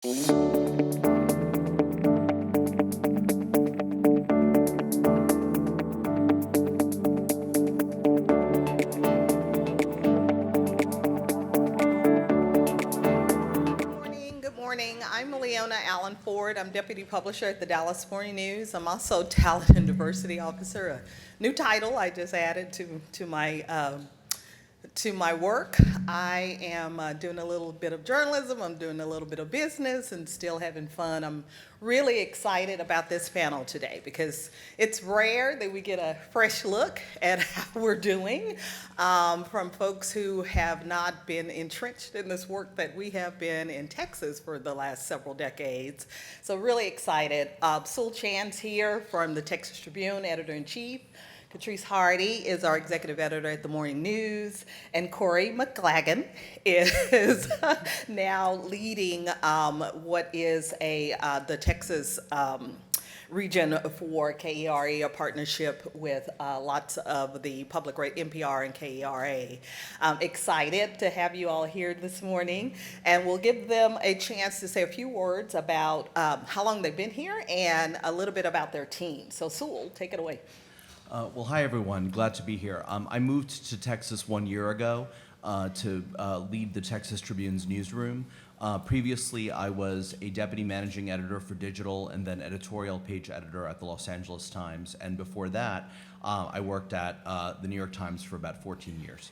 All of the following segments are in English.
Good morning. I'm Leona Allen Ford. I'm Deputy Publisher at the Dallas Morning News. I'm also Talent and Diversity Officer, a new title I just added to my work. I am doing a little bit of journalism, I'm doing a little bit of business, and still having fun. I'm really excited about this panel today because it's rare that we get a fresh look at how we're doing from folks who have not been entrenched in this work that we have been in Texas for the last several decades. So really excited. Sewell Chan's here from the Texas Tribune, Editor-in-Chief. Catrice Hardy is our executive editor at the Morning News, and Corey McLagan is now leading what is the Texas region for KERA, a partnership with lots of the public NPR and KERA. I'm excited to have you all here this morning, and we'll give them a chance to say a few words about how long they've been here and a little bit about their team. So Sewell, take it away. Well, hi, everyone. Glad to be here. I moved to Texas 1 year ago to lead the Texas Tribune's newsroom. Previously, I was a deputy managing editor for digital and then editorial page editor at the Los Angeles Times. And before that, I worked at the New York Times for about 14 years.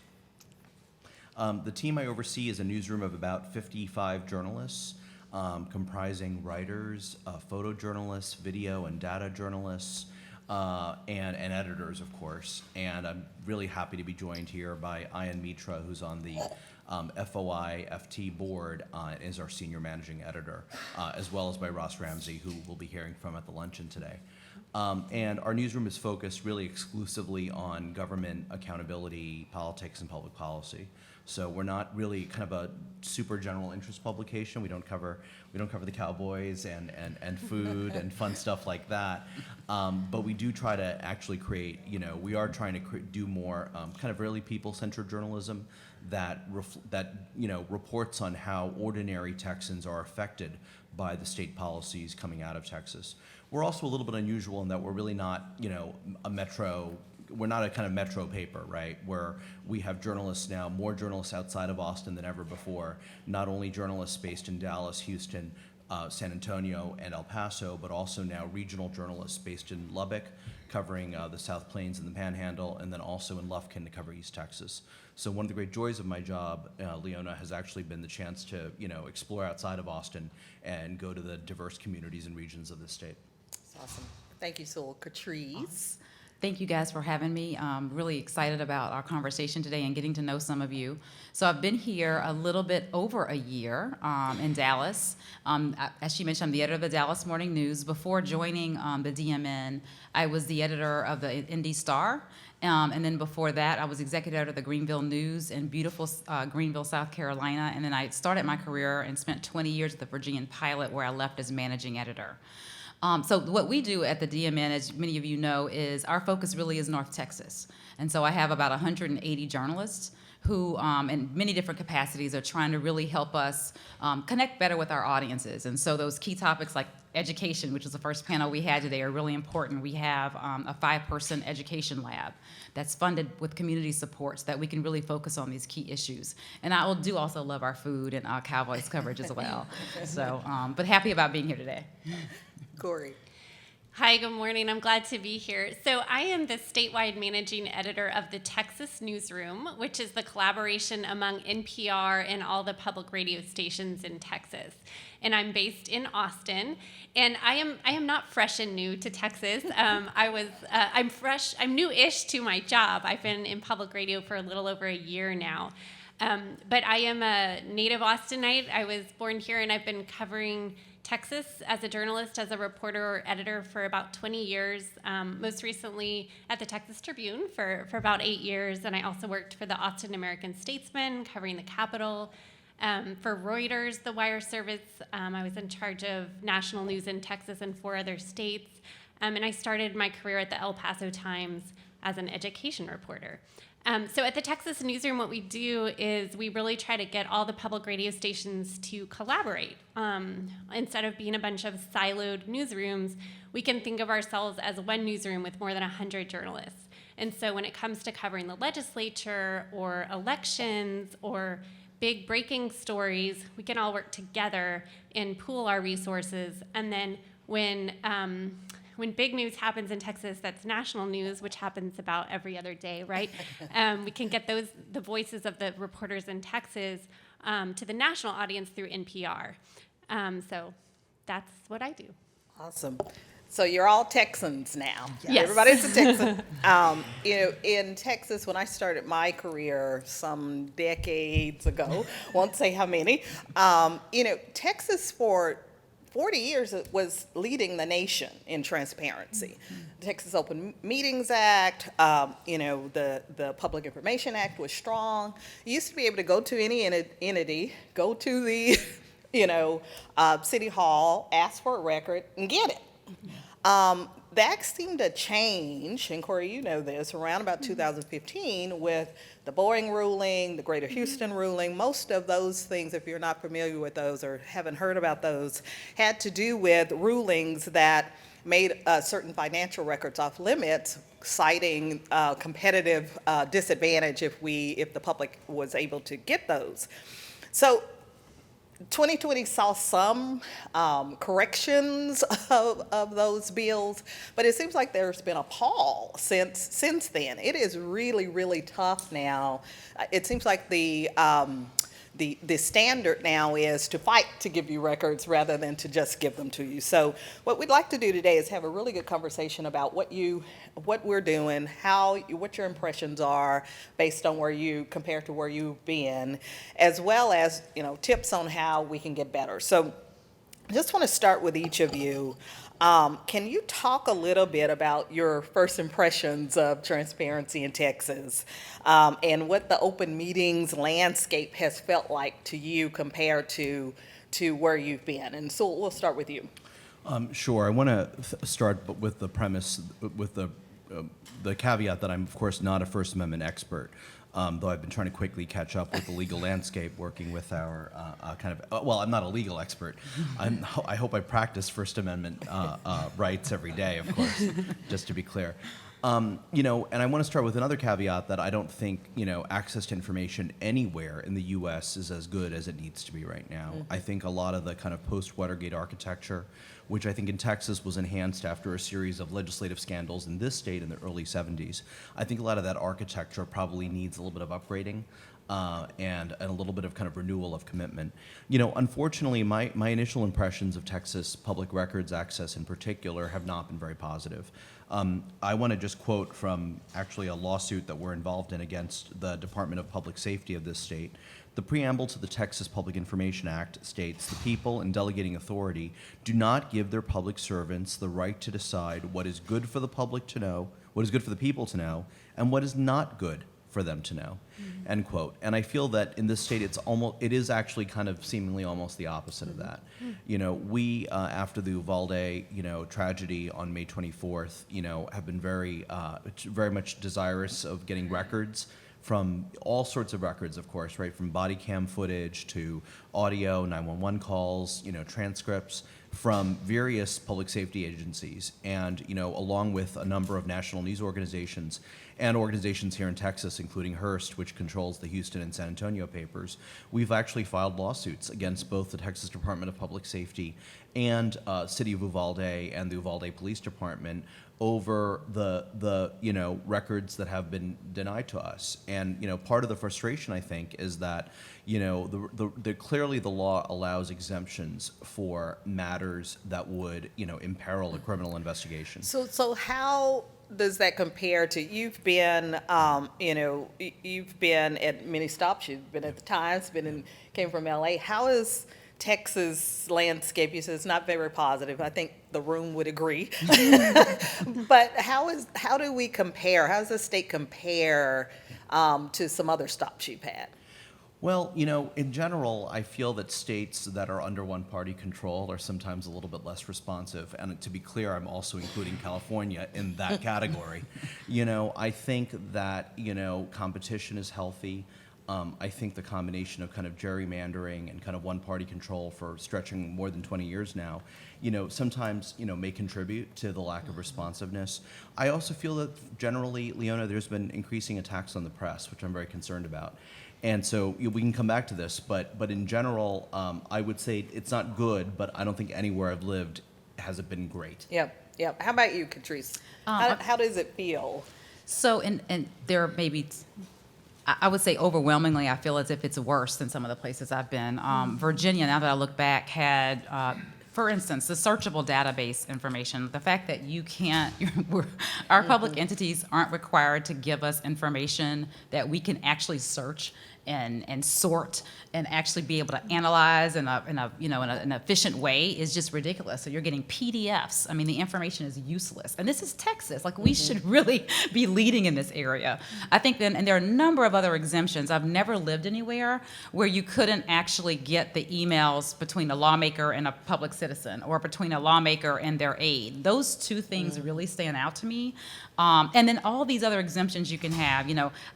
The team I oversee is a newsroom of about 55 journalists, comprising writers, photojournalists, video and data journalists, and editors, of course. And I'm really happy to be joined here by Ian Mitra, who's on the FOIFT board and is our senior managing editor, as well as by Ross Ramsey, who we'll be hearing from at the luncheon today. And our newsroom is focused really exclusively on government accountability, politics, and public policy. So we're not really kind of a super general interest publication. We don't cover the Cowboys and food and fun stuff like that. But we do try to actually create, we are trying to do more kind of really people-centered journalism that reports on how ordinary Texans are affected by the state policies coming out of Texas. We're also a little bit unusual in that we're really not, we're not a kind of metro paper, right? Where we have journalists now, more journalists outside of Austin than ever before. Not only journalists based in Dallas, Houston, San Antonio, and El Paso, but also now regional journalists based in Lubbock, covering the South Plains and the Panhandle, and then also in Lufkin to cover East Texas. So one of the great joys of my job, Leona, has actually been the chance to, explore outside of Austin and go to the diverse communities and regions of the state. That's awesome. Thank you, Sewell. Catrice. Thank you guys for having me. I'm really excited about our conversation today and getting to know some of you. So I've been here a little bit over a year in Dallas. As she mentioned, I'm the editor of the Dallas Morning News. Before joining the DMN, I was the editor of the Indy Star. And then before that, I was executive editor of the Greenville News in beautiful Greenville, South Carolina. And then I started my career and spent 20 years at the Virginian Pilot, where I left as managing editor. So what we do at the DMN, as many of you know, is our focus really is North Texas. And so I have about 180 journalists who, in many different capacities, are trying to really help us connect better with our audiences. And so those key topics like education, which is the first panel we had today, are really important. We have a 5-person education lab that's funded with community support so that we can really focus on these key issues. And I do also love our food and our Cowboys coverage as well. So, but happy about being here today. Corey. Hi, good morning. I'm glad to be here. So I am the statewide managing editor of the Texas Newsroom, which is the collaboration among NPR and all the public radio stations in Texas. And I'm based in Austin. And I am not fresh and new to Texas. I'm new-ish to my job. I've been in public radio for a little over a year now. But I am a native Austinite. I was born here, and I've been covering Texas as a journalist, as a reporter or editor for about 20 years, most recently at the Texas Tribune for about 8 years, and I also worked for the Austin American-Statesman, covering the Capitol. For Reuters, the wire service, I was in charge of national news in Texas and 4 other states, and I started my career at the El Paso Times as an education reporter. So at the Texas Newsroom, what we do is we really try to get all the public radio stations to collaborate. Instead of being a bunch of siloed newsrooms, we can think of ourselves as one newsroom with more than 100 journalists. And so when it comes to covering the legislature or elections or big breaking stories, we can all work together and pool our resources. And then when big news happens in Texas, that's national news, which happens about every other day, right? We can get the voices of the reporters in Texas to the national audience through NPR. So that's what I do. Awesome. So you're all Texans now. Yes. Everybody's a Texan. In Texas, when I started my career some decades ago, won't say how many, Texas for 40 years it was leading the nation in transparency. The Texas Open Meetings Act, the Public Information Act was strong. You used to be able to go to any entity, go to the, City Hall, ask for a record, and get it. That seemed to change, and Corey, you know this, around about 2015 with the Boeing ruling, the Greater Houston ruling. Most of those things, if you're not familiar with those or haven't heard about those, had to do with rulings that made certain financial records off limits, citing competitive disadvantage if the public was able to get those. So 2020 saw some corrections of those bills, but it seems like there's been a pause since then. It is really, really tough now. It seems like the standard now is to fight to give you records rather than to just give them to you. So what we'd like to do today is have a really good conversation about what we're doing, what your impressions are based on compared to where you've been, as well as tips on how we can get better. So I just want to start with each of you. Can you talk a little bit about your first impressions of transparency in Texas and what the open meetings landscape has felt like to you compared to where you've been? And so we'll start with you. Sure. I want to start with the premise, with the caveat that I'm, of course, not a First Amendment expert. Though I've been trying to quickly catch up with the legal landscape, working with our I'm not a legal expert. I hope I practice First Amendment rights every day, of course, just to be clear. And I want to start with another caveat that I don't think, access to information anywhere in the U.S. is as good as it needs to be right now. Mm-hmm. I think a lot of the kind of post-Watergate architecture, which I think in Texas was enhanced after a series of legislative scandals in this state in the early 70s. I think a lot of that architecture probably needs a little bit of upgrading and a little bit of kind of renewal of commitment. Unfortunately, my initial impressions of Texas public records access in particular have not been very positive. I want to just quote from actually a lawsuit that we're involved in against the Department of Public Safety of this state. The preamble to the Texas Public Information Act states, "The people in delegating authority do not give their public servants the right to decide what is good for the public to know, what is good for the people to know, and what is not good for them to know." Mm-hmm. End quote. And I feel that in this state, it is actually kind of seemingly almost the opposite of that. Mm-hmm. We after the Uvalde tragedy on May 24th, have been very much desirous of getting records from all sorts of records, of course, right? From body cam footage to audio, 911 calls, transcripts from various public safety agencies, and along with a number of national news organizations and organizations here in Texas, including Hearst, which controls the Houston and San Antonio papers. We've actually filed lawsuits against both the Texas Department of Public Safety and City of Uvalde and the Uvalde Police Department over the records that have been denied to us. And part of the frustration, I think, is that clearly the law allows exemptions for matters that would imperil a criminal investigation. So how does that compare to, you've been at many stops, you've been at the Times, came from LA. How is Texas landscape? You said it's not very positive. I think the room would agree. But how do we compare? How does the state compare to some other stops you've had? Well, in general, I feel that states that are under one-party control are sometimes a little bit less responsive. And to be clear, I'm also including California in that category. I think that, competition is healthy. I think the combination of kind of gerrymandering and kind of one-party control for stretching more than 20 years now, sometimes, may contribute to the lack of responsiveness. I also feel that generally, Leona, there's been increasing attacks on the press, which I'm very concerned about. And so we can come back to this, but in general, I would say it's not good, but I don't think anywhere I've lived has it been great. Yep. How about you, Catrice? How does it feel? So, and there may be, I would say overwhelmingly, I feel as if it's worse than some of the places I've been. Virginia, now that I look back, had, for instance, the searchable database information, the fact that you can't, our public entities aren't required to give us information that we can actually search and sort and actually be able to analyze in an efficient way is just ridiculous. So you're getting PDFs. I mean, the information is useless. And this is Texas. Like, we should really be leading in this area. I think then, and there are a number of other exemptions. I've never lived anywhere where you couldn't actually get the emails between a lawmaker and a public citizen, or between a lawmaker and their aide. Those two things really stand out to me. And then all these other exemptions you can have.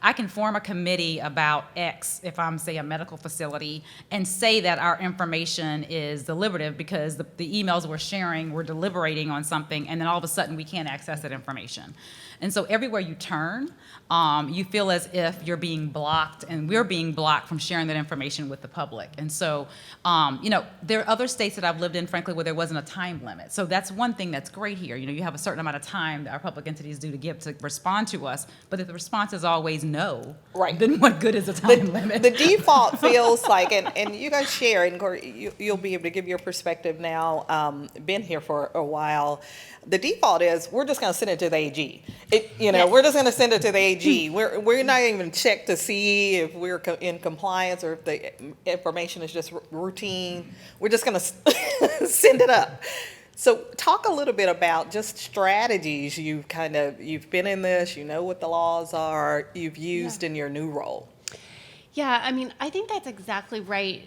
I can form a committee about X if I'm, say, a medical facility, and say that our information is deliberative because the emails we're sharing, we're deliberating on something, and then all of a sudden we can't access that information. And so everywhere you turn, you feel as if you're being blocked, and we're being blocked from sharing that information with the public. And so, there are other states that I've lived in, frankly, where there wasn't a time limit. So that's one thing that's great here. You have a certain amount of time that our public entities do to give to respond to us. But if the response is always no, Right. then what good is a time limit? The default feels like, and you guys share, and you'll be able to give your perspective now, been here for a while. The default is we're just going to send it to the AG. Yes. We're just going to send it to the AG. We're not even check to see if we're in compliance or if the information is just routine. We're just going to send it up. So talk a little bit about just strategies you've been in this, what the laws are, you've used in your new role. Yeah, I mean, I think that's exactly right.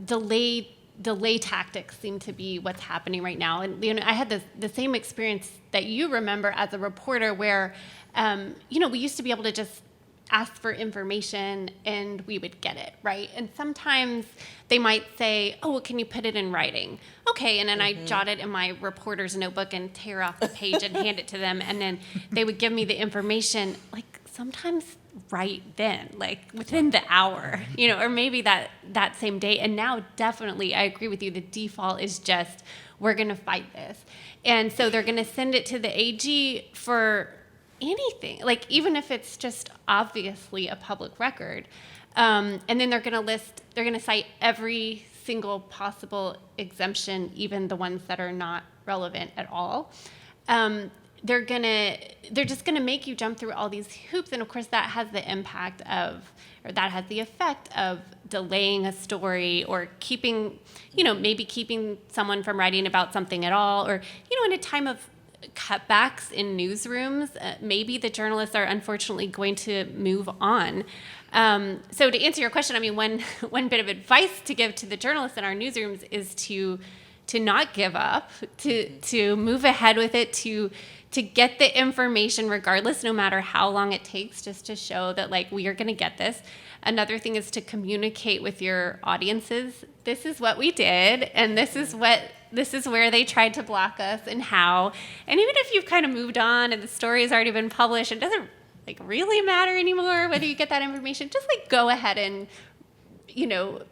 Delay tactics seem to be what's happening right now. And I had the same experience that you remember as a reporter where, we used to be able to just ask for information and we would get it, right? And sometimes they might say, oh, well, can you put it in writing? Okay, and then I jot it in my reporter's notebook and tear off the page and hand it to them. And then they would give me the information, like sometimes right then, like within the hour, or maybe that same day. And now definitely, I agree with you, the default is just, we're going to fight this. And so they're going to send it to the AG for anything, like even if it's just obviously a public record. And then they're going to cite every single possible exemption, even the ones that are not relevant at all. They're just gonna make you jump through all these hoops, and of course that has the effect of delaying a story, or maybe keeping someone from writing about something at all, or in a time of cutbacks in newsrooms, maybe the journalists are unfortunately going to move on. So to answer your question, I mean, one bit of advice to give to the journalists in our newsrooms is to not give up, to move ahead with it, to get the information regardless, no matter how long it takes, just to show that we are going to get this. Another thing is to communicate with your audiences. This is what we did, and this is where they tried to block us, and how. And even if you've kind of moved on and the story has already been published, it doesn't really matter anymore whether you get that information. Just go ahead and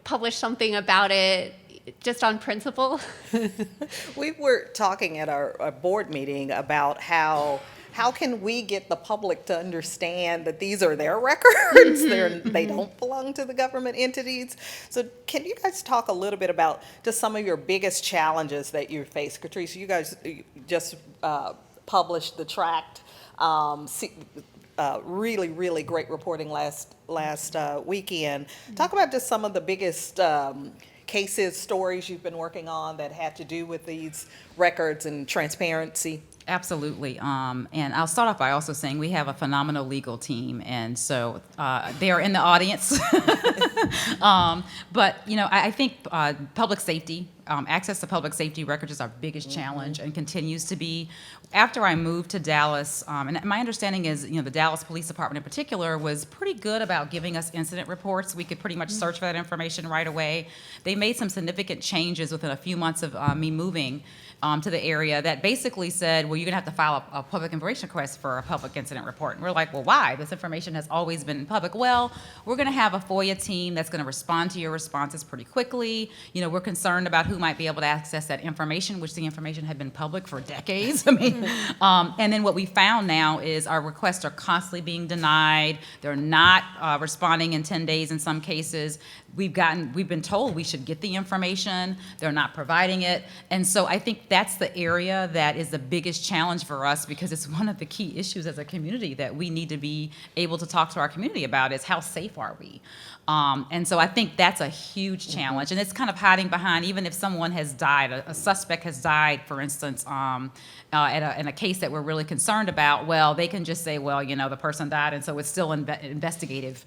publish something about it, just on principle. We were talking at our board meeting about how can we get the public to understand that these are their records, they don't belong to the government entities. So can you guys talk a little bit about just some of your biggest challenges that you face? Catrice, you guys just published the tract, really, really great reporting last weekend. Talk about just some of the biggest cases, stories you've been working on that had to do with these records and transparency. Absolutely. And I'll start off by also saying we have a phenomenal legal team, and so they are in the audience. But, I think public safety, access to public safety records is our biggest challenge and continues to be. After I moved to Dallas, and my understanding is, the Dallas Police Department in particular was pretty good about giving us incident reports. We could pretty much search for that information right away. They made some significant changes within a few months of me moving to the area that basically said, well, you're going to have to file a public information request for a public incident report. And we're like, well, why? This information has always been public. Well, we're going to have a FOIA team that's going to respond to your responses pretty quickly. We're concerned about who might be able to access that information, which the information had been public for decades. And then what we found now is our requests are constantly being denied. They're not responding in 10 days in some cases. We've been told we should get the information. They're not providing it. And so I think that's the area that is the biggest challenge for us, because it's one of the key issues as a community that we need to be able to talk to our community about is how safe are we? And so I think that's a huge challenge. And it's kind of hiding behind, even if someone has died, a suspect has died, for instance, in a case that we're really concerned about, well, they can just say, well, the person died, and so it's still investigative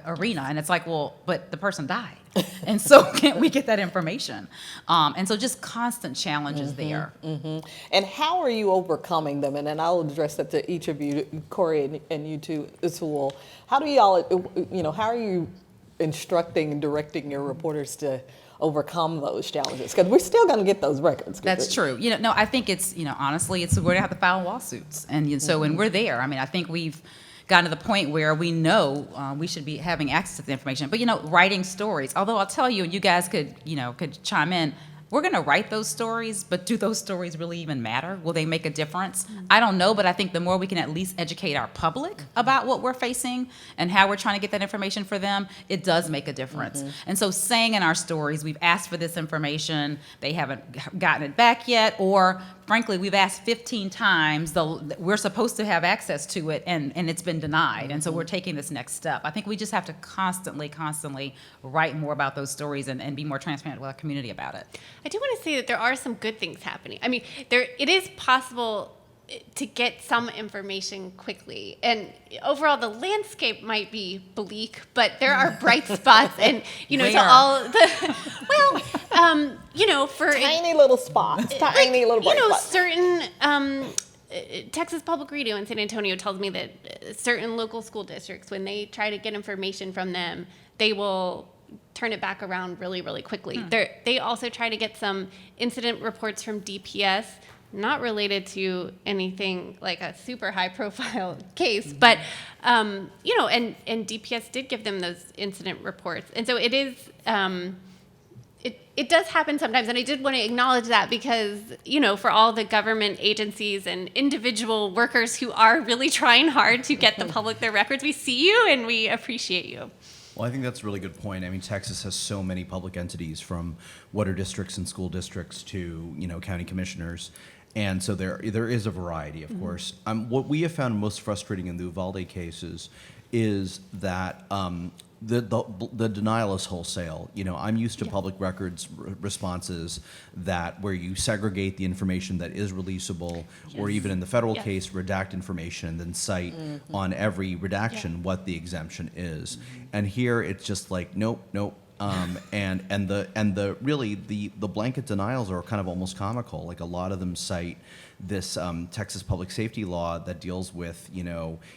arena. And it's like, well, but the person died. And so can't we get that information? And so just constant challenges there. And how are you overcoming them? And then I'll address that to each of you, Corey and you too, as well. How do y'all, how are you instructing and directing your reporters to overcome those challenges? Because we're still going to get those records. That's true. No, I think it's, honestly, we're going to have to file lawsuits. And so when we're there, I think we've gotten to the point where we know we should be having access to the information. But, writing stories, although I'll tell you, you guys could chime in, we're going to write those stories, but do those stories really even matter? Will they make a difference? I don't know, but I think the more we can at least educate our public about what we're facing and how we're trying to get that information for them, it does make a difference. And so saying in our stories, we've asked for this information, they haven't gotten it back yet, or frankly, we've asked 15 times, we're supposed to have access to it, and it's been denied. And so we're taking this next step. I think we just have to constantly write more about those stories and be more transparent with our community about it. I do want to say that there are some good things happening. It is possible to get some information quickly, and overall the landscape might be bleak, but there are bright spots, and Where? for Tiny little spots, tiny little bright spots. certain Texas Public Radio in San Antonio tells me that certain local school districts, when they try to get information from them, they will turn it back around really, really quickly. They also try to get some incident reports from DPS, not related to anything like a super high profile case, but, and DPS did give them those incident reports. And so it is, it does happen sometimes, and I did want to acknowledge that because, for all the government agencies and individual workers who are really trying hard to get the public their records, we see you and we appreciate you. Well, I think that's a really good point. Texas has so many public entities, from water districts and school districts to, county commissioners. And so there is a variety, of course. What we have found most frustrating in the Uvalde cases is that the denial is wholesale. I'm used to public records responses where you segregate the information that is releasable, or even in the federal case, redact information and then cite on every redaction what the exemption is. And here it's just like nope. And the blanket denials are kind of almost comical. Like, a lot of them cite this Texas public safety law that deals with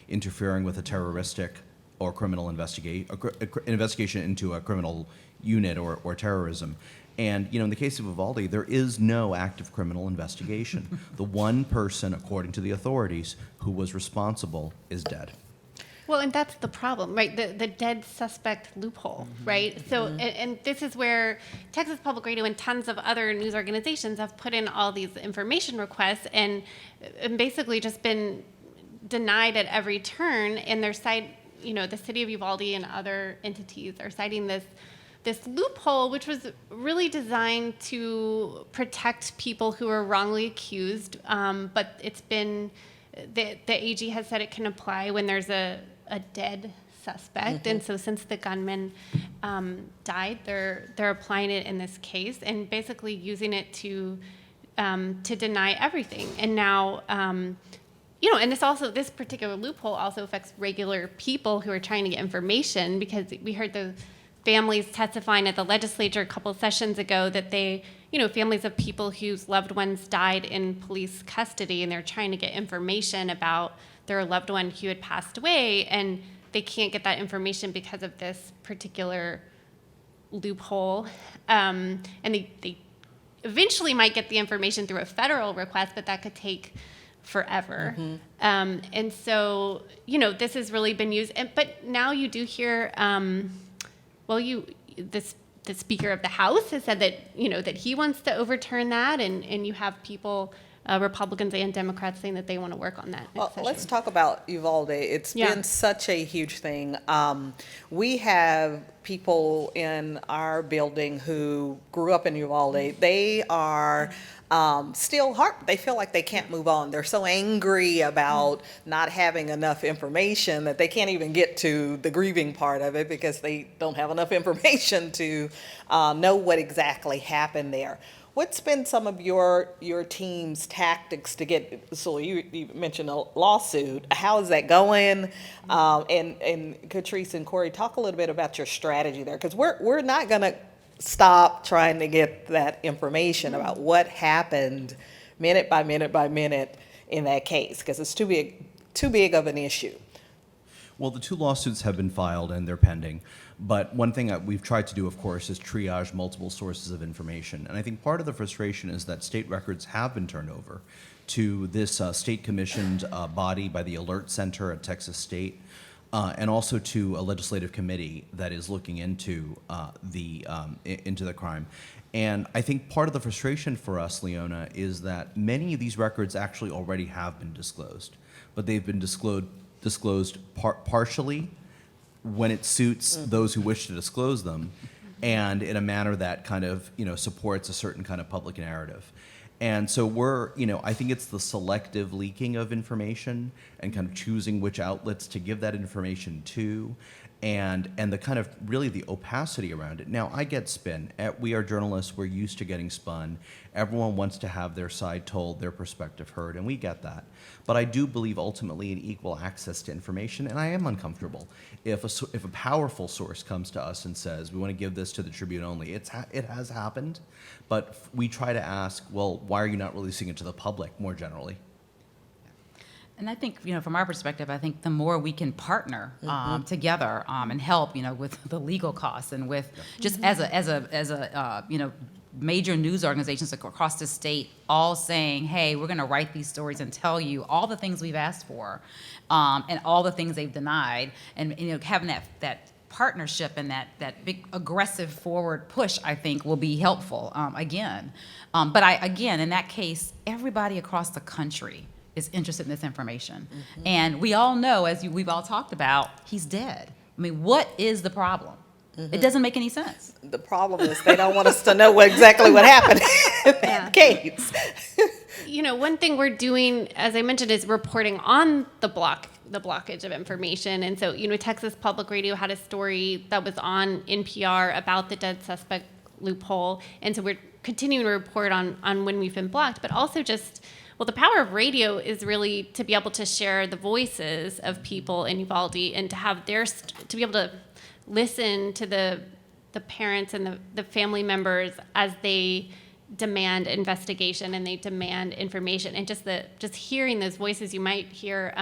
interfering with a terroristic or criminal investigation into a criminal unit or terrorism. And in the case of Uvalde, there is no active criminal investigation. The one person, according to the authorities, who was responsible is dead. Well, and that's the problem, right? The dead suspect loophole, right? So, and this is where Texas Public Radio and tons of other news organizations have put in all these information requests and basically just been denied at every turn. And their side, the city of Uvalde and other entities are citing this loophole, which was really designed to protect people who are wrongly accused. But it's been, the AG has said it can apply when there's a dead suspect. And so since the gunman died, they're applying it in this case and basically using it to to deny everything. And now, and this particular loophole also affects regular people who are trying to get information, because we heard the families testifying at the legislature a couple sessions ago that families of people whose loved ones died in police custody, and they're trying to get information about their loved one who had passed away, and they can't get that information because of this particular loophole. And they eventually might get the information through a federal request, but that could take forever. And so, this has really been used. But now you do hear, the Speaker of the House has said that, that he wants to overturn that, and you have people, Republicans and Democrats, saying that they want to work on that. Well, let's talk about Uvalde. It's Yeah. been such a huge thing. We have people in our building who grew up in Uvalde. They are still they feel like they can't move on. They're so angry about not having enough information that they can't even get to the grieving part of it, because they don't have enough information to know what exactly happened there. What's been some of your team's tactics to get, so you mentioned a lawsuit. How is that going? And Catrice and Corey, talk a little bit about your strategy there, because we're not going to stop trying to get that information about what happened minute by minute by minute in that case, because it's too big of an issue. Well, the 2 lawsuits have been filed and they're pending. But one thing that we've tried to do, of course, is triage multiple sources of information. And I think part of the frustration is that state records have been turned over to this state-commissioned body by the Alert Center at Texas State, and also to a legislative committee that is looking into the crime. And I think part of the frustration for us, Leona, is that many of these records actually already have been disclosed, but they've been disclosed partially when it suits those who wish to disclose them, and in a manner that kind of supports a certain kind of public narrative. And so I think it's the selective leaking of information and kind of choosing which outlets to give that information to, and the kind of really the opacity around it. Now, I get spin. We are journalists. We're used to getting spun. Everyone wants to have their side told, their perspective heard, and we get that. But I do believe ultimately in equal access to information, and I am uncomfortable if a powerful source comes to us and says, we want to give this to the Tribune only. It has happened, but we try to ask, well, why are you not releasing it to the public more generally? And I think, from our perspective, I think the more we can partner together and help, with the legal costs, and with just as a major news organizations across the state all saying, hey, we're going to write these stories and tell you all the things we've asked for, and all the things they've denied, and having that partnership and that big aggressive forward push, I think, will be helpful again. But in that case, everybody across the country is interested in this information. And we all know, as we've all talked about, he's dead. I mean, what is the problem? It doesn't make any sense. The problem is they don't want us to know exactly what happened in that case. One thing we're doing, as I mentioned, is reporting on the blockage of information. And so, Texas Public Radio had a story that was on NPR about the dead suspect loophole. And so we're continuing to report on when we've been blocked, but also just, the power of radio is really to be able to share the voices of people in Uvalde, and to have to be able to listen to the parents and the family members as they demand investigation and they demand information, and just hearing those voices. You might hear,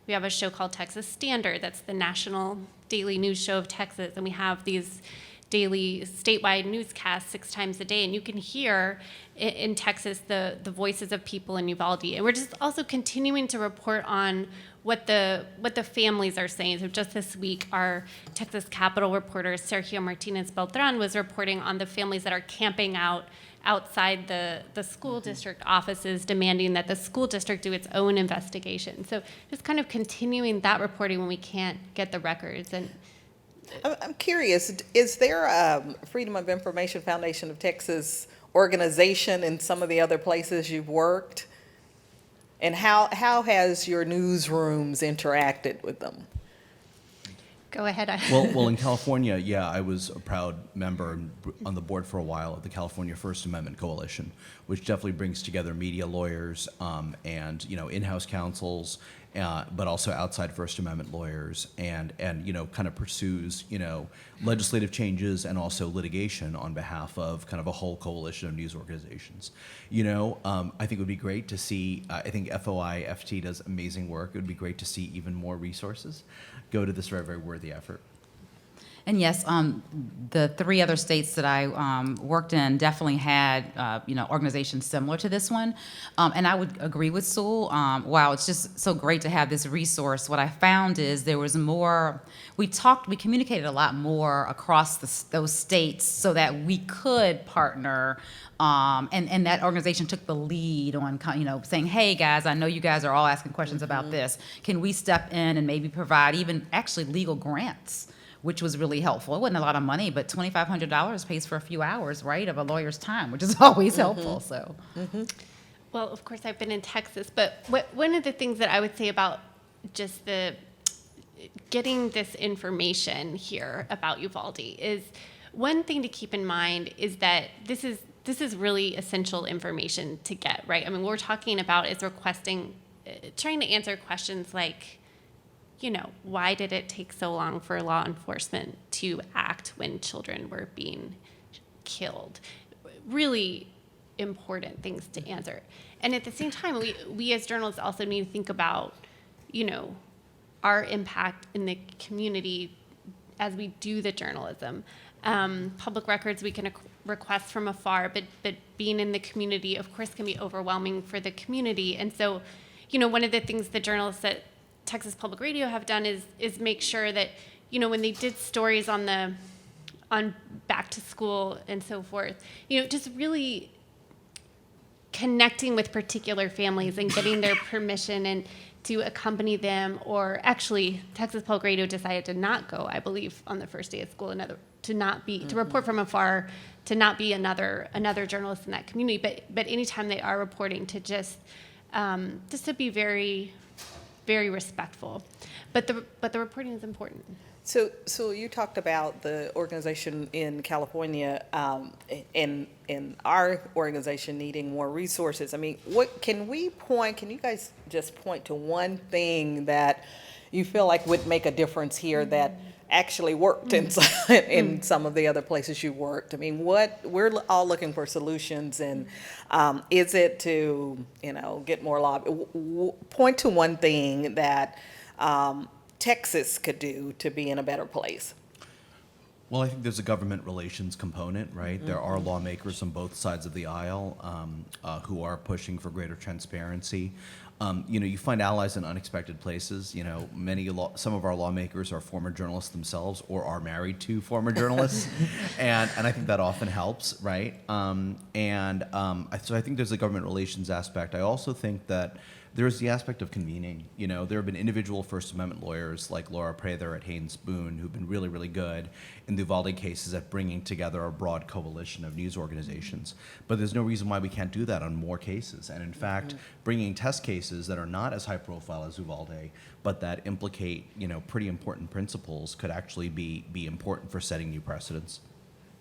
we have a show called Texas Standard, that's the national daily news show of Texas, and we have these daily statewide newscasts 6 times a day, and you can hear in Texas the voices of people in Uvalde. And we're just also continuing to report on what the families are saying. So just this week, our Texas Capitol reporter Sergio Martinez Beltran was reporting on the families that are camping outside the school district offices, demanding that the school district do its own investigation. So just kind of continuing that reporting when we can't get the records. And I'm curious, is there a Freedom of Information Foundation of Texas organization in some of the other places you've worked? And how has your newsrooms interacted with them? Go ahead. Well, in California, yeah, I was a proud member and on the board for a while of the California First Amendment Coalition, which definitely brings together media lawyers and in-house counsels, but also outside First Amendment lawyers, and kind of pursues legislative changes and also litigation on behalf of kind of a whole coalition of news organizations. I think it would be great to see. I think FOIFT does amazing work. It would be great to see even more resources go to this very, very worthy effort. And yes, the 3 other states that I worked in definitely had, organizations similar to this one. And I would agree with Sewell. Wow, it's just so great to have this resource. What I found is there was more, we communicated a lot more across those states so that we could partner. And that organization took the lead on, saying, hey, guys, I know you guys are all asking questions about this. Can we step in and maybe provide even actually legal grants, which was really helpful. It wasn't a lot of money, but $2,500 pays for a few hours, right, of a lawyer's time, which is always helpful. So, Well, of course, I've been in Texas, but one of the things that I would say about just the getting this information here about Uvalde is one thing to keep in mind is that this is really essential information to get, right? I mean, what we're talking about is trying to answer questions like, why did it take so long for law enforcement to act when children were being killed? Really important things to answer. And at the same time, we as journalists also need to think about, our impact in the community as we do the journalism. Public records we can request from afar, but being in the community, of course, can be overwhelming for the community. And so, one of the things the journalists at Texas Public Radio have done is make sure that, when they did stories on back to school and so forth, just really connecting with particular families and getting their permission and to accompany them, or actually Texas Public Radio decided to not go, I believe, on the first day of school, to report from afar, to not be another journalist in that community, but anytime they are reporting, to just to be very, very respectful. But the reporting is important. So you talked about the organization in California and our organization needing more resources. I mean, can you guys just point to one thing that you feel like would make a difference here that actually worked in some of the other places you worked? I mean, we're all looking for solutions, and is it to, get more lobby? Point to one thing that Texas could do to be in a better place. Well, I think there's a government relations component, right? There are lawmakers on both sides of the aisle who are pushing for greater transparency. You find allies in unexpected places. Some of our lawmakers are former journalists themselves or are married to former journalists, and I think that often helps, right? So I think there's a government relations aspect. I also think that there's the aspect of convening. There have been individual First Amendment lawyers like Laura Prather at Haynes Boone who've been really, really good in the Uvalde cases at bringing together a broad coalition of news organizations. But there's no reason why we can't do that on more cases. And in fact, bringing test cases that are not as high profile as Uvalde, but that implicate, pretty important principles could actually be important for setting new precedents.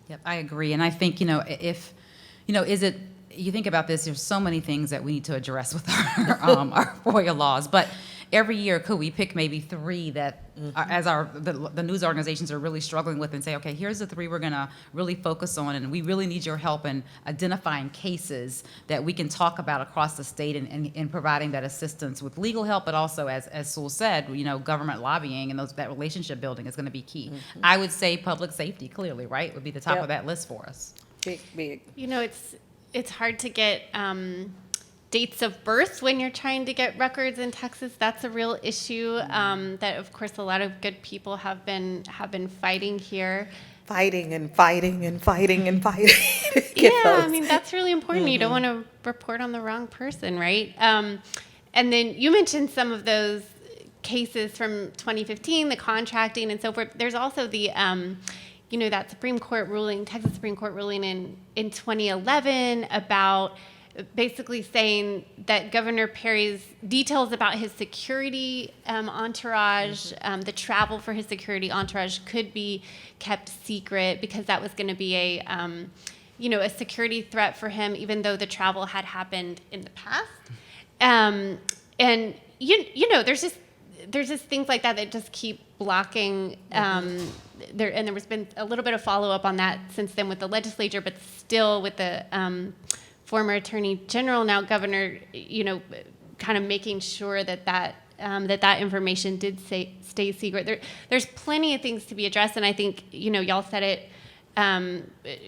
yep, I agree. And I think, is it, you think about this, there's so many things that we need to address with our FOIA laws, but every year could we pick maybe 3 that are, the news organizations are really struggling with, and say, okay, here's the 3 we're going to really focus on, and we really need your help in identifying cases that we can talk about across the state and providing that assistance with legal help, but also, as Sewell said, government lobbying and that relationship building is going to be key. I would say public safety, clearly, right, would be the top of that list for us. Big. It's hard to get dates of birth when you're trying to get records in Texas. That's a real issue that, of course, a lot of good people have been fighting here. Fighting and fighting and fighting and fighting. Yeah, I mean, that's really important. You don't want to report on the wrong person, right? And then you mentioned some of those cases from 2015, the contracting and so forth. There's also the that Supreme Court ruling, Texas Supreme Court ruling in 2011 about basically saying that Governor Perry's details about his security entourage, the travel for his security entourage could be kept secret because that was going to be a security threat for him, even though the travel had happened in the past. And there's just things like that that just keep blocking. There was been a little bit of follow up on that since then with the legislature, but still with the former Attorney General, now Governor, kind of making sure that information did stay secret. There's plenty of things to be addressed, and I think y'all said it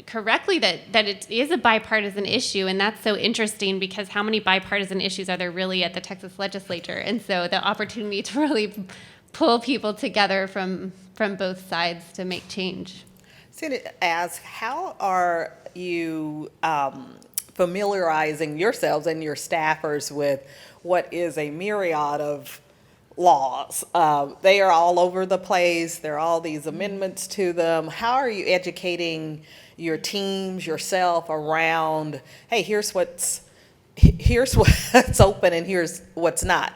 correctly that it is a bipartisan issue, and that's so interesting because how many bipartisan issues are there really at the Texas legislature? And so the opportunity to really pull people together from both sides to make change. So to ask, how are you familiarizing yourselves and your staffers with what is a myriad of laws? They are all over the place. There are all these amendments to them. How are you educating your teams, yourself around, hey, here's what's open and here's what's not?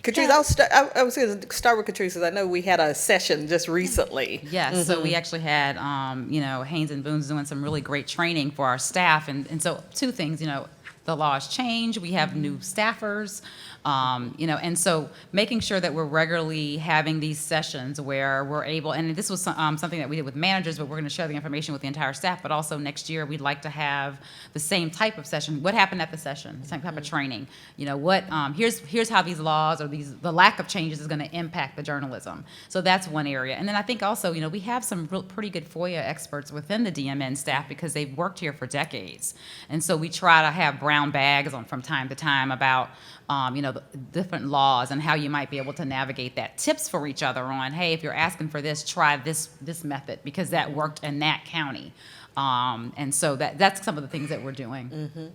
Catrice, I was going to start with Catrice because I know we had a session just recently. Yes, so we actually had, Haynes and Boone's doing some really great training for our staff. And so two things, the laws change, we have new staffers, and so making sure that we're regularly having these sessions where we're able, and this was something that we did with managers, but we're going to share the information with the entire staff, but also next year we'd like to have the same type of session. What happened at the session? The same type of training. Here's how these laws or the lack of changes is going to impact the journalism. So that's one area. And then I think also, we have some pretty good FOIA experts within the DMN staff because they've worked here for decades. And so we try to have brown bags from time to time about the different laws and how you might be able to navigate that. Tips for each other on, hey, if you're asking for this, try this method because that worked in that county. And so that's some of the things that we're doing. Mm-hmm.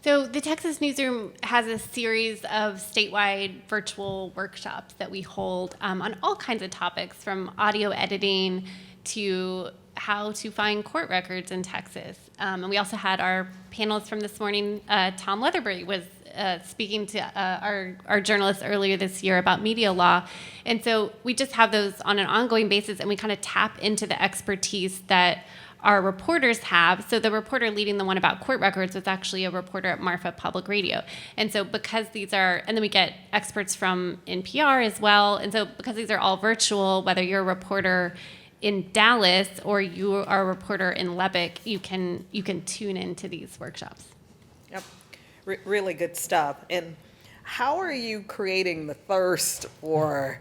So the Texas Newsroom has a series of statewide virtual workshops that we hold on all kinds of topics, from audio editing to how to find court records in Texas. And we also had our panelists from this morning. Tom Leatherbury was speaking to our journalists earlier this year about media law. And so we just have those on an ongoing basis, and we kind of tap into the expertise that our reporters have. So the reporter leading the one about court records was actually a reporter at Marfa Public Radio. And so because these are, and then we get experts from NPR as well. And so because these are all virtual, whether you're a reporter in Dallas or you are a reporter in Lubbock, you can tune into these workshops. Yep, really good stuff. And how are you creating the thirst for,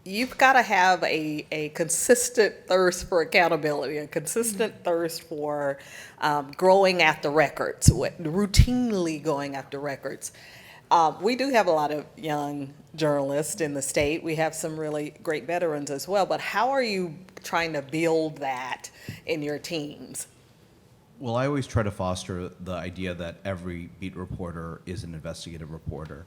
you've got to have a consistent thirst for accountability, a consistent thirst for growing after records, routinely going after records. We do have a lot of young journalists in the state. We have some really great veterans as well. But how are you trying to build that in your teams? Well, I always try to foster the idea that every beat reporter is an investigative reporter.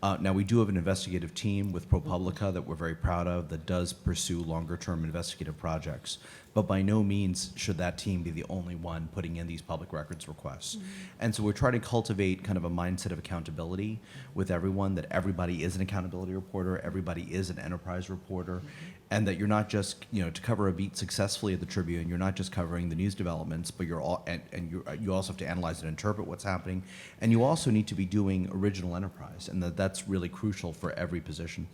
Now, we do have an investigative team with ProPublica that we're very proud of that does pursue longer-term investigative projects. But by no means should that team be the only one putting in these public records requests. Mm-hmm. And so we're trying to cultivate kind of a mindset of accountability with everyone, that everybody is an accountability reporter, everybody is an enterprise reporter, mm-hmm. and that you're not just, to cover a beat successfully at the Tribune, you're not just covering the news developments, but you're all, you also have to analyze and interpret what's happening, and you also need to be doing original enterprise, and that's really crucial for every position.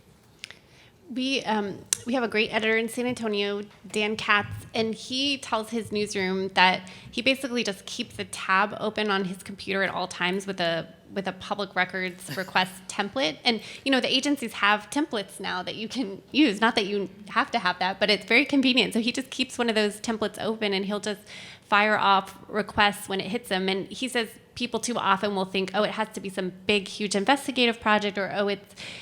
We have a great editor in San Antonio, Dan Katz, and he tells his newsroom that he basically just keeps a tab open on his computer at all times with a public records request template. And the agencies have templates now that you can use. Not that you have to have that, but it's very convenient. So he just keeps one of those templates open, and he'll just fire off requests when it hits him. And he says people too often will think, oh, it has to be some big, huge investigative project, or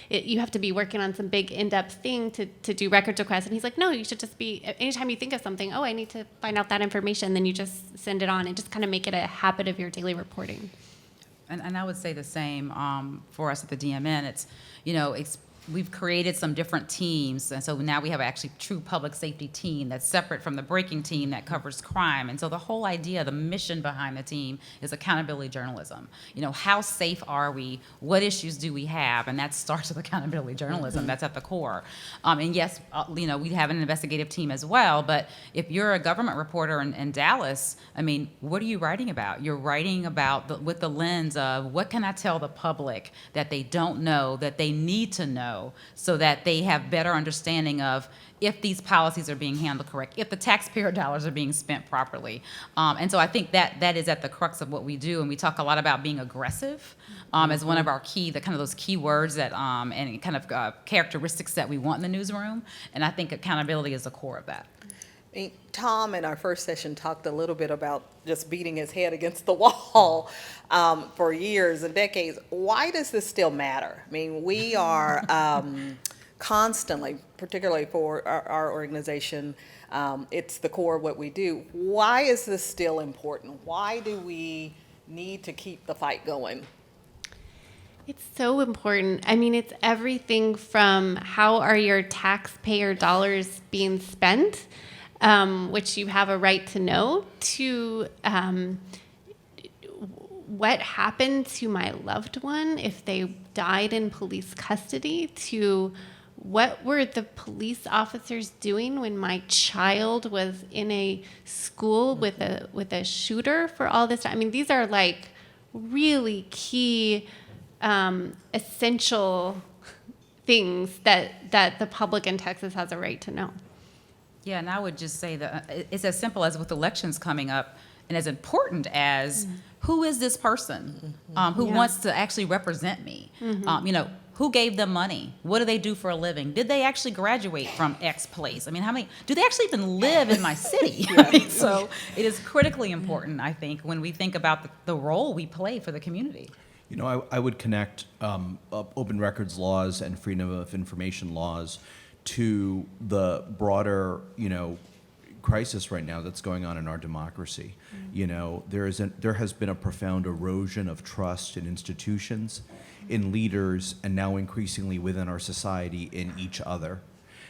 you have to be working on some big, in-depth thing to do records requests. And he's like, no, you should just be, anytime you think of something, oh, I need to find out that information, then you just send it on and just kind of make it a habit of your daily reporting. And I would say the same for us at the DMN. It's, we've created some different teams, and so now we have actually true public safety team that's separate from the breaking team that covers crime. And so the whole idea, the mission behind the team is accountability journalism. You know, how safe are we? What issues do we have? And that starts with accountability journalism. That's at the core. And yes, you know, we have an investigative team as well, but if you're a government reporter in Dallas, I mean, what are you writing about? You're writing about with the lens of what can I tell the public that they don't know, that they need to know, so that they have better understanding of if these policies are being handled correct, if the taxpayer dollars are being spent properly. And so I think that is at the crux of what we do. And we talk a lot about being aggressive as one of our the kind of those key words that, and kind of characteristics that we want in the newsroom. And I think accountability is the core of that. I mean, Tom in our first session talked a little bit about just beating his head against the wall for years and decades. Why does this still matter? I mean, we are constantly, particularly for our organization, it's the core of what we do. Why is this still important? Why do we need to keep the fight going? It's so important. I mean, it's everything from how are your taxpayer dollars being spent, which you have a right to know, to what happened to my loved one if they died in police custody, to what were the police officers doing when my child was in a school with a shooter for all this time. I mean, these are like really key, essential things that the public in Texas has a right to know. Yeah, and I would just say that it's as simple as with elections coming up, and as important as who is this person who wants to actually represent me? You know, who gave them money? What do they do for a living? Did they actually graduate from X place? I mean, how many? Do they actually even live in my city? I mean, so it is critically important, I think, when we think about the role we play for the community. You know, I would connect open records laws and freedom of information laws to the broader, you know, crisis right now that's going on in our democracy. You know, there has been a profound erosion of trust in institutions, in leaders, and now increasingly within our society in each other.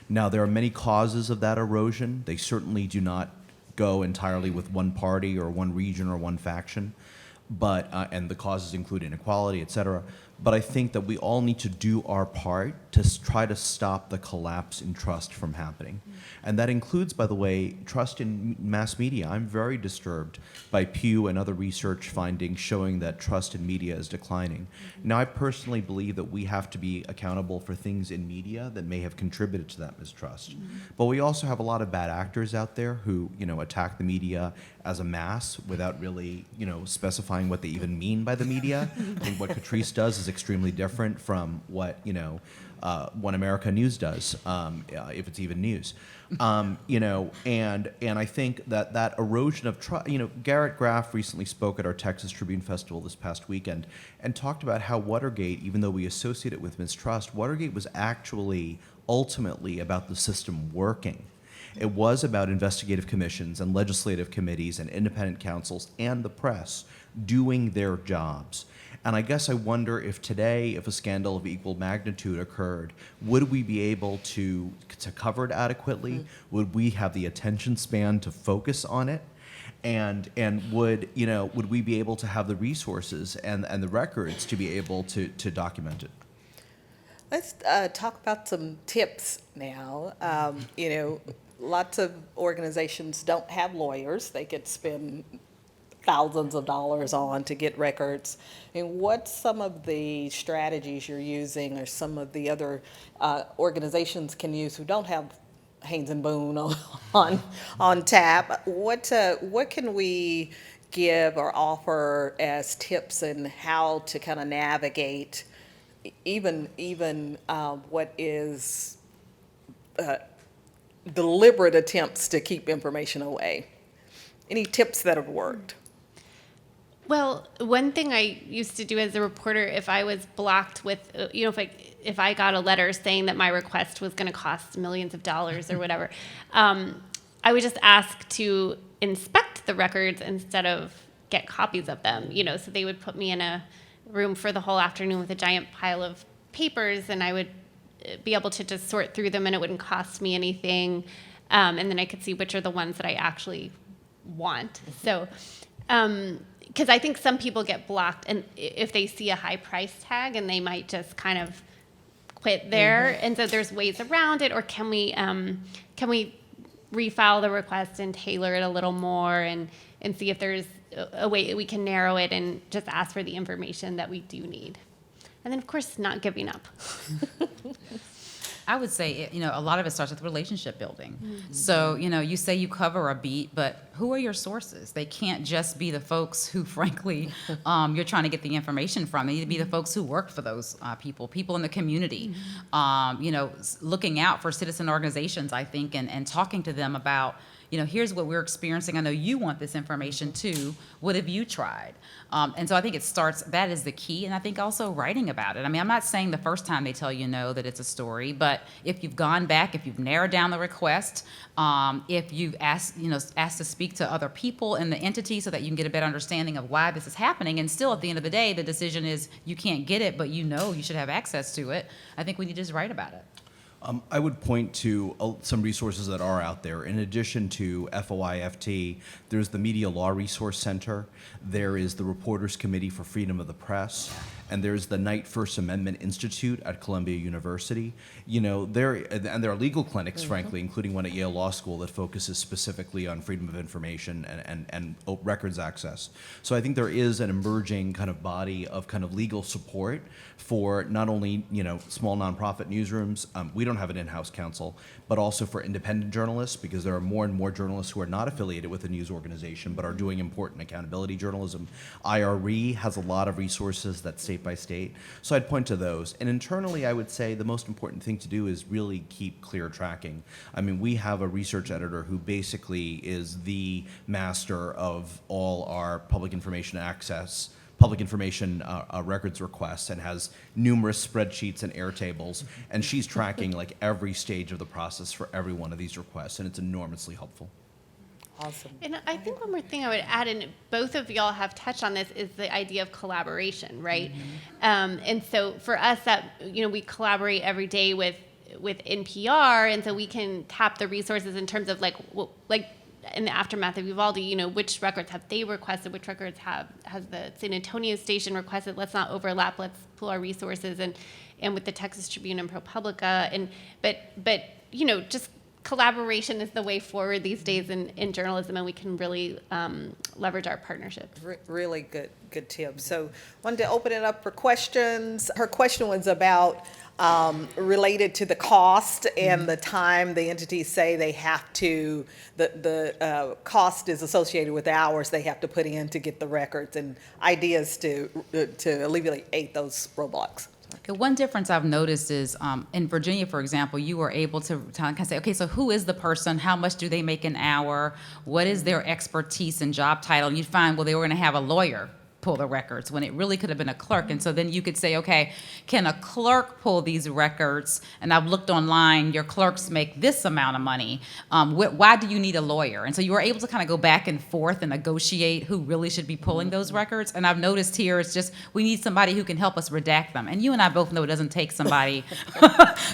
Now, there are many causes of that erosion. They certainly do not go entirely with one party or one region or one faction, but and the causes include inequality, et cetera. But I think that we all need to do our part to try to stop the collapse in trust from happening. And that includes, by the way, trust in mass media. I'm very disturbed by Pew and other research findings showing that trust in media is declining. Now, I personally believe that we have to be accountable for things in media that may have contributed to that mistrust. But we also have a lot of bad actors out there who, you know, attack the media as a mass without really, you know, specifying what they even mean by the media. I think what Catrice does is extremely different from what, you know, One America News does, if it's even news. You know, and I think that erosion of trust, you know, Garrett Graff recently spoke at our Texas Tribune Festival this past weekend and talked about how Watergate, even though we associate it with mistrust, Watergate was actually ultimately about the system working. It was about investigative commissions and legislative committees and independent counsels and the press doing their jobs. And I guess I wonder if today, if a scandal of equal magnitude occurred, would we be able to cover it adequately? Would we have the attention span to focus on it? And would we be able to have the resources and the records to be able to document it? Let's talk about some tips now. You know, lots of organizations don't have lawyers. They could spend thousands of dollars on to get records. And what's some of the strategies you're using, or some of the other organizations can use who don't have Haynes and Boone on tap? What can we give or offer as tips in how to kind of navigate even what is deliberate attempts to keep information away? Any tips that have worked? Well, one thing I used to do as a reporter, if I was blocked with, you know, if I got a letter saying that my request was going to cost millions of dollars or whatever, I would just ask to inspect the records instead of get copies of them. You know, so they would put me in a room for the whole afternoon with a giant pile of papers, and I would be able to just sort through them and it wouldn't cost me anything. And then I could see which are the ones that I actually want. So, because I think some people get blocked and if they see a high price tag and they might just kind of quit there. And so there's ways around it, or can we refile the request and tailor it a little more and see if there's a way we can narrow it and just ask for the information that we do need. And then, of course, not giving up. I would say, a lot of it starts with relationship building. So, you say you cover a beat, but who are your sources? They can't just be the folks who, frankly, you're trying to get the information from. They need to be the folks who work for those people in the community. Looking out for citizen organizations, I think, and talking to them about, here's what we're experiencing. I know you want this information too. What have you tried? And so I think that is the key. And I think also writing about it. I mean, I'm not saying the first time they tell you no that it's a story, but if you've gone back, if you've narrowed down the request, if you've asked to speak to other people in the entity so that you can get a better understanding of why this is happening, and still at the end of the day, the decision is you can't get it, but you should have access to it, I think we need to just write about it. I would point to some resources that are out there. In addition to FOIFT, there's the Media Law Resource Center, there is the Reporters Committee for Freedom of the Press, and there's the Knight First Amendment Institute at Columbia University. There are legal clinics, frankly, including one at Yale Law School that focuses specifically on freedom of information and records access. So I think there is an emerging kind of body of kind of legal support for not only small nonprofit newsrooms. We don't have an in-house counsel, but also for independent journalists, because there are more and more journalists who are not affiliated with a news organization but are doing important accountability journalism. IRE has a lot of resources that's state by state, so I'd point to those. And internally, I would say the most important thing to do is really keep clear tracking. I mean, we have a research editor who basically is the master of all our public information records requests, and has numerous spreadsheets and Airtables, and she's tracking like every stage of the process for every one of these requests, and it's enormously helpful. Awesome. And I think one more thing I would add, and both of y'all have touched on this, is the idea of collaboration, right? And so for us, that we collaborate every day with NPR, and so we can tap the resources in terms of like in the aftermath of Uvalde, which records have they requested, which records has the San Antonio station requested. Let's not overlap. Let's pool our resources, and with the Texas Tribune and ProPublica, but just collaboration is the way forward these days in journalism, and we can really leverage our partnerships. Really good tip. So wanted to open it up for questions. Her question was about related to the cost and the time the entities say they have to, the cost is associated with the hours they have to put in to get the records, and ideas to alleviate those roadblocks. Okay, one difference I've noticed is in Virginia, for example, you were able to kind of say, okay, so who is the person? How much do they make an hour? What is their expertise and job title? And you'd find, well, they were going to have a lawyer pull the records when it really could have been a clerk. And so then you could say, okay, can a clerk pull these records? And I've looked online, your clerks make this amount of money. Why do you need a lawyer? And so you were able to kind of go back and forth and negotiate who really should be pulling those records. And I've noticed here, it's just, we need somebody who can help us redact them. And you and I both know it doesn't take somebody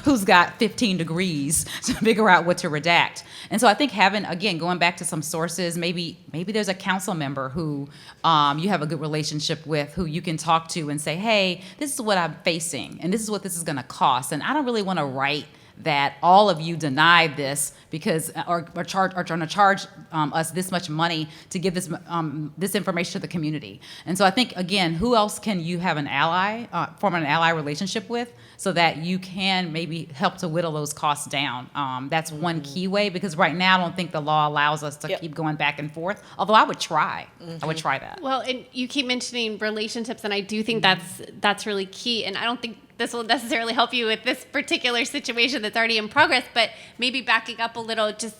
who's got 15 degrees to figure out what to redact. And so I think having, again, going back to some sources, maybe there's a council member who you have a good relationship with, who you can talk to and say, hey, this is what I'm facing, and this is what this is going to cost. And I don't really want to write that all of you deny this because or trying to charge us this much money to give this information to the community. And so I think, again, who else can you have an ally, form an ally relationship with, so that you can maybe help to whittle those costs down. That's one key way, because right now I don't think the law allows us to keep going back and forth, although I would try. I would try that. Well, and you keep mentioning relationships, and I do think that's really key. And I don't think this will necessarily help you with this particular situation that's already in progress, but maybe backing up a little, just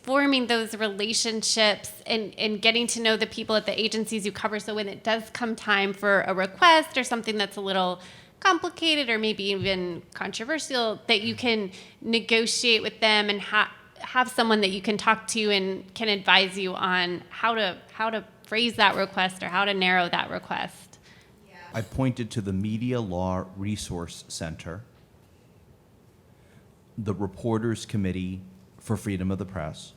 forming those relationships and getting to know the people at the agencies you cover, so when it does come time for a request or something that's a little complicated or maybe even controversial, that you can negotiate with them and have someone that you can talk to and can advise you on how to phrase that request or how to narrow that request. I pointed to the Media Law Resource Center. the Reporters Committee for Freedom of the Press,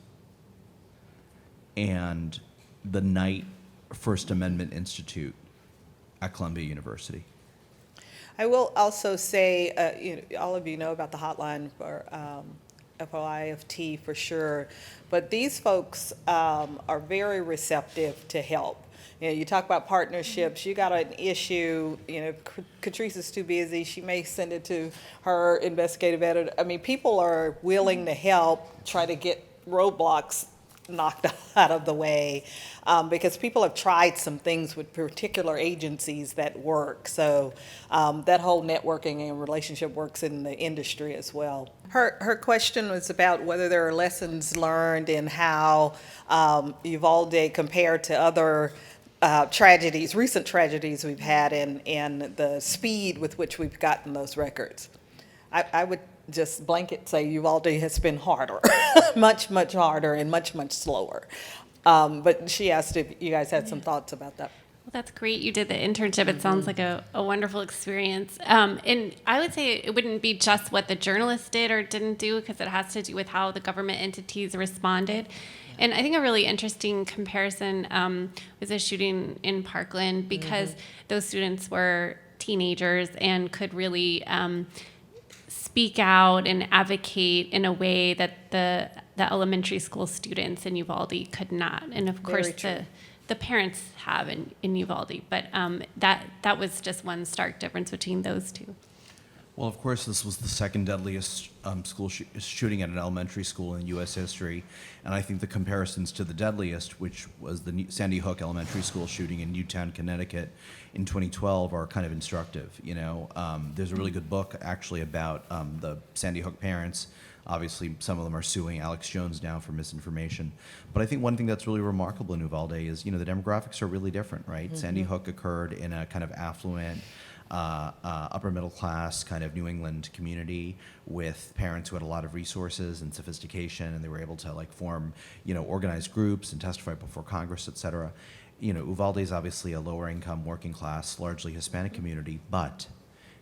and the Knight First Amendment Institute at Columbia University. I will also say, all of you know about the hotline for FOIFT for sure, but these folks are very receptive to help. You talk about partnerships, you got an issue, Catrice is too busy, she may send it to her investigative editor. I mean, people are willing to help try to get roadblocks knocked out of the way, because people have tried some things with particular agencies that work. So that whole networking and relationship works in the industry as well. Her question was about whether there are lessons learned in how Uvalde compared to other recent tragedies we've had, and the speed with which we've gotten those records. I would just blanket say Uvalde has been harder, much, much harder and much, much slower. But she asked if you guys had some thoughts about that. Well, that's great. You did the internship. It sounds like a wonderful experience. And I would say it wouldn't be just what the journalists did or didn't do, because it has to do with how the government entities responded. And I think a really interesting comparison was a shooting in Parkland, because those students were teenagers and could really speak out and advocate in a way that the elementary school students in Uvalde could not. And of Very course, true. the parents have in Uvalde. But that was just one stark difference between those two. Well, of course, this was the second deadliest school shooting at an elementary school in U.S. history, and I think the comparisons to the deadliest, which was the Sandy Hook Elementary School shooting in Newtown, Connecticut, in 2012, are kind of instructive. There's a really good book actually about the Sandy Hook parents. Obviously, some of them are suing Alex Jones now for misinformation. But I think one thing that's really remarkable in Uvalde is, the demographics are really different, right? Sandy Hook occurred in a kind of affluent, upper middle class kind of New England community with parents who had a lot of resources and sophistication, and they were able to form, organized groups and testify before Congress, et cetera. Uvalde is obviously a lower income, working class, largely Hispanic community, but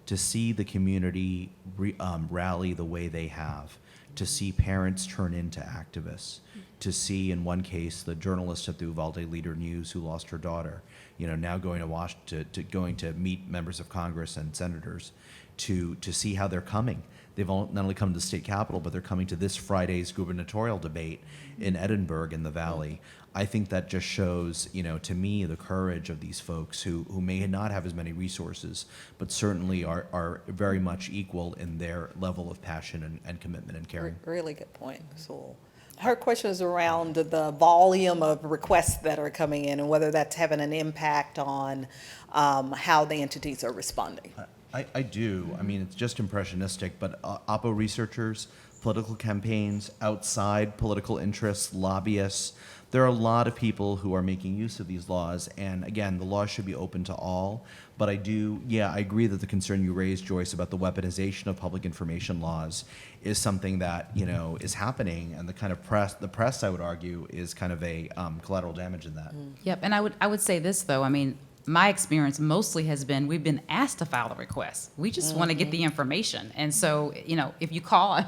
to see the community rally the way they have, to see parents turn into activists, to see, in one case, the journalist at the Uvalde Leader News who lost her daughter, now going to Washington, going to meet members of Congress and senators, to see how they're coming. They've not only come to the state capitol, but they're coming to this Friday's gubernatorial debate in Edinburgh in the Valley. I think that just shows, to me, the courage of these folks who may not have as many resources, but certainly are very much equal in their level of passion and commitment and caring. Really good point, Sewell. Her question is around the volume of requests that are coming in and whether that's having an impact on how the entities are responding. I do. I mean, it's just impressionistic, but Oppo researchers, political campaigns, outside political interests, lobbyists, there are a lot of people who are making use of these laws. And again, the laws should be open to all. But I agree that the concern you raised, Joyce, about the weaponization of public information laws is something that, is happening. And the kind of press, I would argue, is kind of a collateral damage in that. Yep, and I would say this, though. I mean, my experience mostly has been we've been asked to file the request. We just want to get the information. And so, if you call,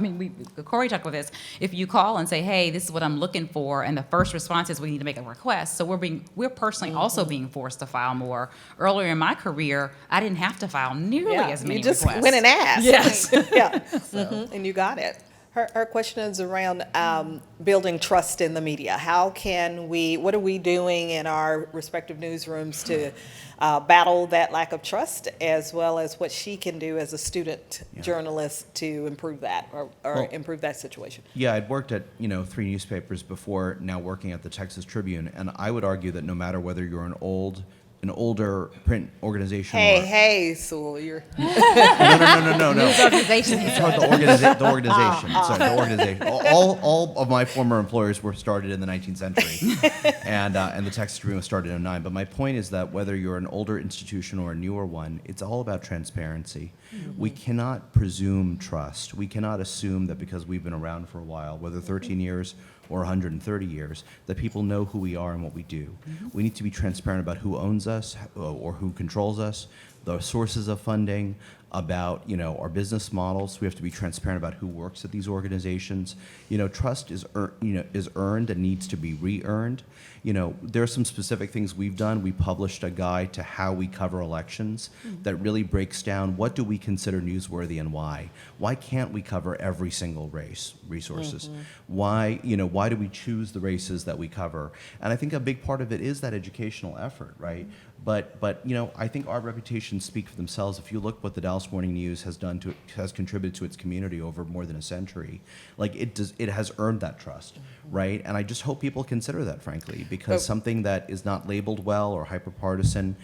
Corey talked about this, if you call and say, hey, this is what I'm looking for, and the first response is we need to make a request. So we're personally also being forced to file more. Earlier in my career, I didn't have to file nearly as many you just requests. went and asked. Yes. Yeah, and you got it. Her question is around building trust in the media. What are we doing in our respective newsrooms to battle that lack of trust, as well as what she can do as a student journalist to improve that or improve that situation? Yeah, I'd worked at 3 newspapers before now working at the Texas Tribune, and I would argue that no matter whether you're an older print organization. Hey, Sewell, you're. No. News organization. The organization. Sorry, the organization. All of my former employers were started in the 19th century, and the Texas Tribune was started in 2009. But my point is that whether you're an older institution or a newer one, it's all about transparency. We cannot presume trust. We cannot assume that because we've been around for a while, whether 13 years or 130 years, that people know who we are and what we do. We need to be transparent about who owns us or who controls us. the sources of funding, about our business models. We have to be transparent about who works at these organizations. Trust is earned and needs to be re-earned. There are some specific things we've done. We published a guide to how we cover elections that really breaks down what do we consider newsworthy and why. Why can't we cover every single resources? Why do we choose the races that we cover? And I think a big part of it is that educational effort, right? But I think our reputations speak for themselves. If you look what the Dallas Morning News has contributed to its community over more than a century, it has earned that trust, right? And I just hope people consider that, frankly, because something that is not labeled well or hyperpartisan,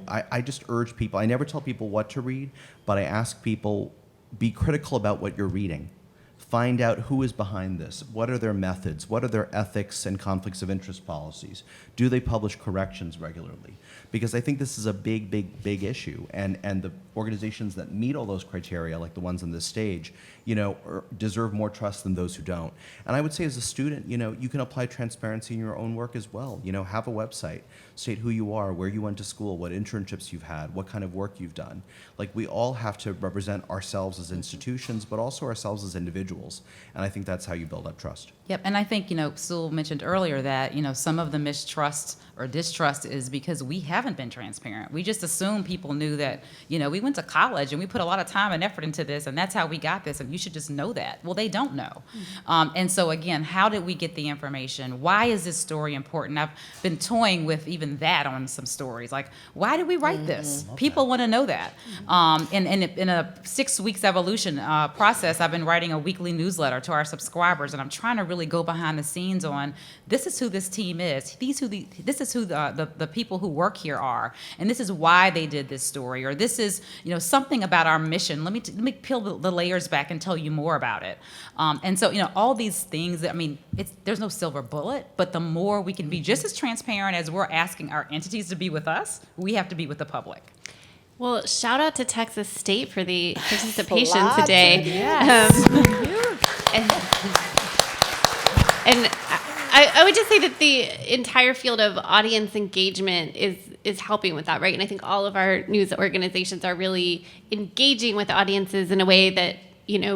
I just urge people. I never tell people what to read, but I ask people, be critical about what you're reading. Find out who is behind this. What are their methods? What are their ethics and conflicts of interest policies? Do they publish corrections regularly? Because I think this is a big, big, big issue. And the organizations that meet all those criteria, like the ones on this stage, deserve more trust than those who don't. And I would say as a student, you can apply transparency in your own work as well. Have a website, state who you are, where you went to school, what internships you've had, what kind of work you've done. We all have to represent ourselves as institutions, but also ourselves as individuals. And I think that's how you build up trust. Yep, and I think, Sewell mentioned earlier that, some of the mistrust or distrust is because we haven't been transparent. We just assume people knew that, we went to college and we put a lot of time and effort into this, and that's how we got this, and you should just know that. Well, they don't know. And so, again, how did we get the information? Why is this story important? I've been toying with even that on some stories. Like, why did we write this? People want to know that. In a 6 weeks evolution process, I've been writing a weekly newsletter to our subscribers, and I'm trying to really go behind the scenes on this is who this team is. This is who the people who work here are, and this is why they did this story, or this is something about our mission. Let me peel the layers back and tell you more about it. And so all these things. There's no silver bullet, but the more we can be just as transparent as we're asking our entities to be with us, we have to be with the public. Well, shout out to Texas State for the participation today. Yes. And I would just say that the entire field of audience engagement is helping with that, right? And I think all of our news organizations are really engaging with audiences in a way that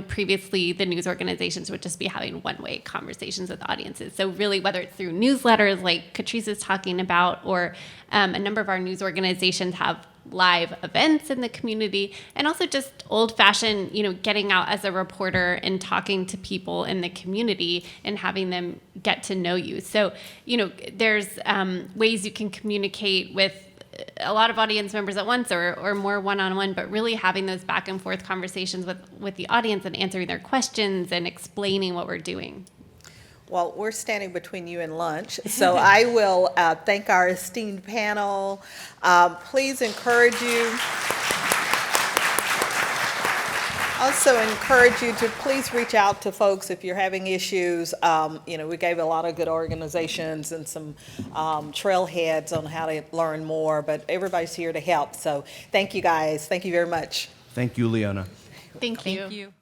previously the news organizations would just be having one-way conversations with audiences. So really, whether it's through newsletters like Catrice is talking about, or a number of our news organizations have live events in the community, and also just old-fashioned, getting out as a reporter and talking to people in the community and having them get to know you. So, there's ways you can communicate with a lot of audience members at once, or more one-on-one, but really having those back and forth conversations with the audience and answering their questions and explaining what we're doing. Well, we're standing between you and lunch, so I will thank our esteemed panel. Please encourage you. Also encourage you to please reach out to folks if you're having issues. We gave a lot of good organizations and some trailheads on how to learn more, but everybody's here to help. So thank you guys. Thank you very much. Thank you, Leona. Thank you. Thank you.